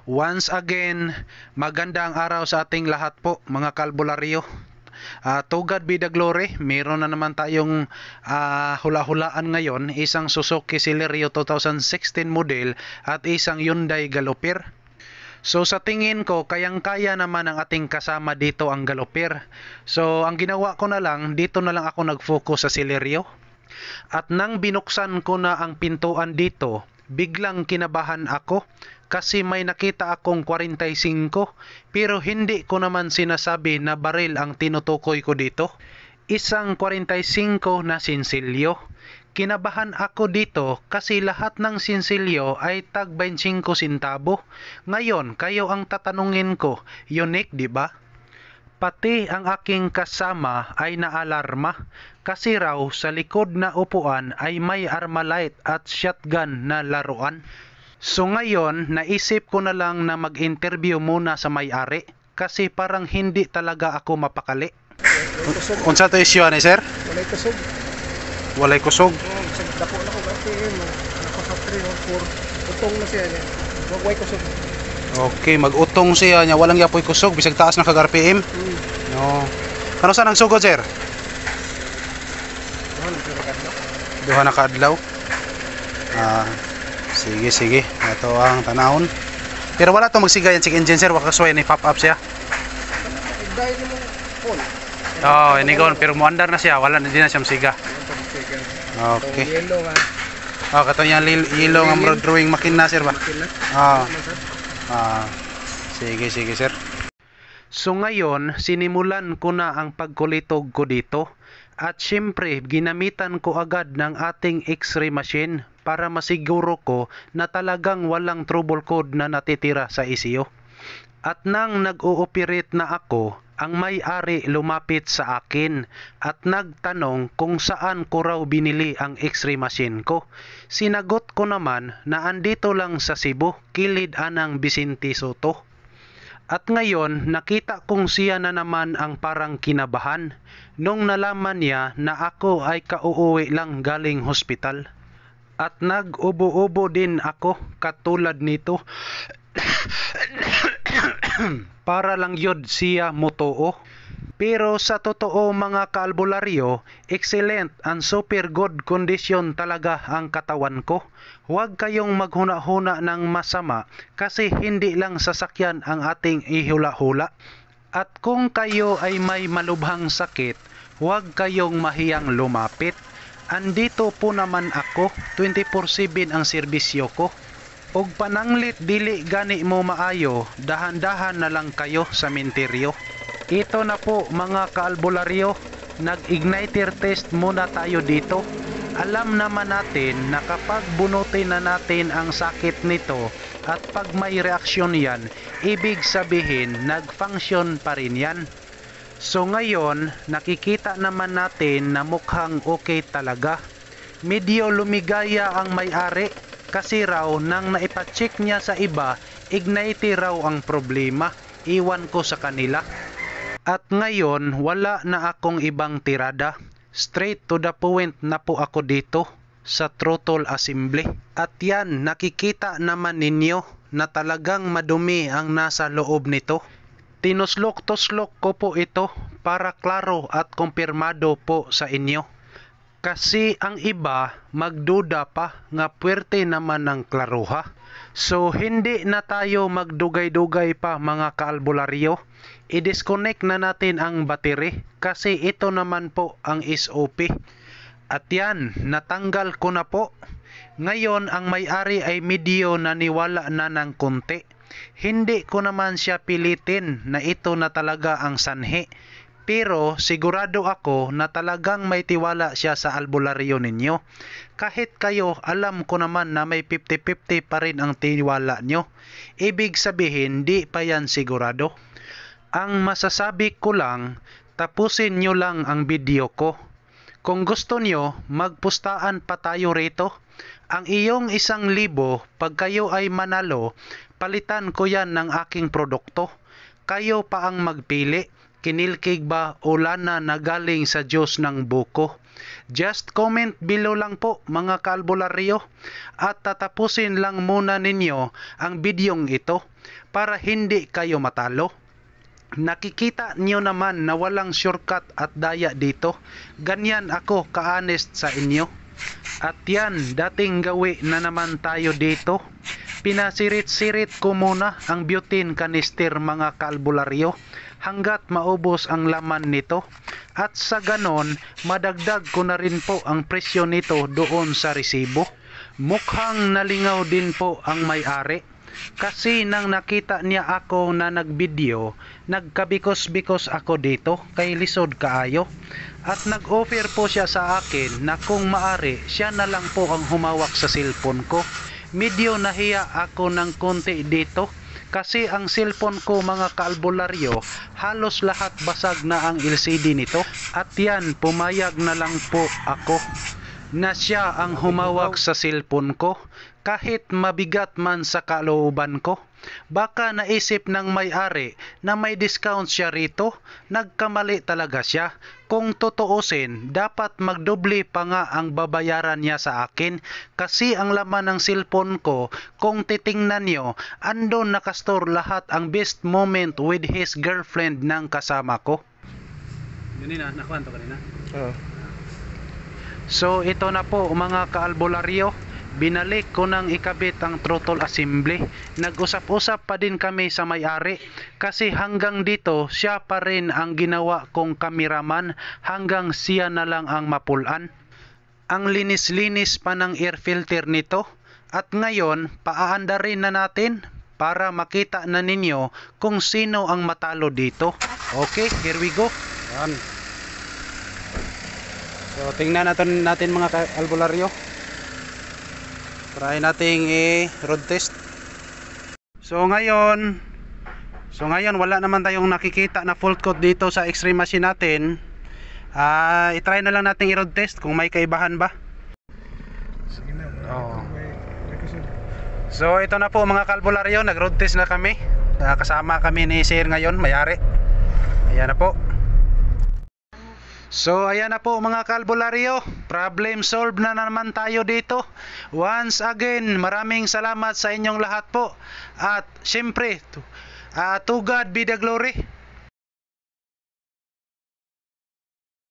Once again, magandang araw sa ating lahat po mga kalbularyo. To God be the glory, meron na naman tayong hula-hulaan ngayon, isang Suzuki Celerio 2016 model at isang Hyundai Galloper. So sa tingin ko, kayang-kaya naman ang ating kasama dito ang Galloper. So ang ginawa ko na lang, dito na lang ako nag-focus sa Celerio. At nang binuksan ko na ang pintuan dito, biglang kinabahan ako kasi may nakita akong 45 pero hindi ko naman sinasabi na baril ang tinutukoy ko dito. Isang 45 na sinsilyo. Kinabahan ako dito kasi lahat ng sinsilyo ay tag 25 sentabo. Ngayon, kayo ang tatanungin ko, unique di ba? Pati ang aking kasama ay naalarma kasi raw sa likod na upuan ay may Armalite at shotgun na laruan. So ngayon, naisip ko na lang na mag-interview muna sa may-ari kasi parang hindi talaga ako mapakali. Unsa to isyu ani sir? Walay kusog. Walay kusog. Dako na ko kasi nako sa 3 or 4. Utong na siya niya. Wag kusog. Okay, mag-utong siya nya walang yapoy kusog bisag taas na kag RPM. No. Kano sa nang sugod sir? Duha na kadlaw. Sige. Ito ang tanahon. Pero wala to magsigayan si engine sir, waka sway ni pop up siya. Dahil mo phone. Oh, ini gon pero muandar na siya, wala na din na siya masiga. Okay. Yellow nga. Oh, kato yang yellow nga drawing makina sir ba? Sige sir. So ngayon, sinimulan ko na ang pagkulitog ko dito. At syempre, ginamitan ko agad ng ating X-ray machine para masiguro ko na talagang walang trouble code na natitira sa ECU. At nang nag-ooperate na ako, ang may-ari lumapit sa akin at nagtanong kung saan ko raw binili ang X-ray machine ko. Sinagot ko naman na andito lang sa Cebu, kilid anang Vicente Soto. At ngayon, nakita kong siya na naman ang parang kinabahan nung nalaman niya na ako ay kauuwi lang galing hospital. At nag-ubo-ubo din ako katulad nito para lang yod siya motoo. Pero sa totoo mga kaalbularyo, excellent and super good condition talaga ang katawan ko. Huwag kayong maghuna-huna ng masama kasi hindi lang sasakyan ang ating ihula-hula. At kung kayo ay may malubhang sakit, huwag kayong mahiyang lumapit. Andito po naman ako, 24/7 ang serbisyo ko. Og pananglit dili gani mo maayo, dahan-dahan na lang kayo sa menteryo. Ito na po mga kaalbularyo, nag-igniter test muna tayo dito. Alam naman natin na kapag bunutin na natin ang sakit nito at pag may reaksyon yan, ibig sabihin nag-function pa rin yan. So ngayon, nakikita naman natin na mukhang okay talaga. Medyo lumigaya ang may-ari kasi raw nang naipacheck niya sa iba, igniter raw ang problema. Iwan ko sa kanila. At ngayon, wala na akong ibang tirada. Straight to the point na po ako dito sa throttle assembly. At yan, nakikita naman ninyo na talagang madumi ang nasa loob nito. Tinuslok-tuslok ko po ito para klaro at kumpirmado po sa inyo. Kasi ang iba magduda pa nga puwerte naman ng klaruha. So hindi na tayo magdugay-dugay pa mga kaalbularyo. I-disconnect na natin ang battery kasi ito naman po ang SOP. At yan, natanggal ko na po. Ngayon ang may-ari ay medyo naniwala na ng konti. Hindi ko naman siya pilitin na ito na talaga ang sanhi. Pero sigurado ako na talagang may tiwala siya sa albularyo ninyo. Kahit kayo, alam ko naman na may 50-50 pa rin ang tiwala nyo. Ibig sabihin, di pa yan sigurado. Ang masasabi ko lang, tapusin nyo lang ang video ko. Kung gusto nyo, magpustaan pa tayo rito. Ang iyong 1,000, pag kayo ay manalo, palitan ko yan ng aking produkto. Kayo pa ang magpili. Kinilkig ba o lana na galing sa Diyos ng buko? Just comment below lang po mga kaalbularyo at tatapusin lang muna ninyo ang bidyong ito para hindi kayo matalo. Nakikita niyo naman na walang shortcut at daya dito. Ganyan ako ka-honest sa inyo. At yan, dating gawi na naman tayo dito. Pinasirit-sirit ko muna ang butane canister mga kaalbularyo hanggat maubos ang laman nito. At sa ganon, madagdag ko na rin po ang presyo nito doon sa resibo. Mukhang nalingaw din po ang may-ari. Kasi nang nakita niya ako na nagbideo, nagkabikos-bikos ako dito kay lisod kaayo. At nag-offer po siya sa akin na kung maari, siya na lang po ang humawak sa cellphone ko. Medyo nahiya ako ng konti dito kasi ang cellphone ko mga kaalbularyo, halos lahat basag na ang LCD nito. At yan, pumayag na lang po ako na siya ang humawak sa cellphone ko kahit mabigat man sa kalooban ko. Baka naisip ng may-ari na may discount siya rito. Nagkamali talaga siya. Kung tutuusin, dapat magdoble pa nga ang babayaran niya sa akin kasi ang laman ng cellphone ko, kung titingnan nyo, andon nakastore lahat ang best moment with his girlfriend ng kasama ko. Yun na, nakuha to kanina. So ito na po mga kaalbularyo, binalik ko nang ikabit ang throttle assembly. Nag-usap-usap pa din kami sa may-ari kasi hanggang dito siya pa rin ang ginawa kong kameraman hanggang siya na lang ang mapulan. Ang linis-linis pa ng air filter nito at ngayon paaandarin na natin para makita na ninyo kung sino ang matalo dito. Okay, here we go. Yan. So tingnan natin mga kaalbularyo. Try nating i-road test. So ngayon wala naman tayong nakikita na fault code dito sa X-ray machine natin. I-try na lang nating i-road test kung may kaibahan ba. Sige na. So ito na po mga kaalbularyo, nag-road test na kami. Kasama kami ni Sir ngayon, may-ari. Ayan na po. So ayan na po mga kaalbularyo, problem solved na naman tayo dito. Once again, maraming salamat sa inyong lahat po. At syempre, to God be the glory.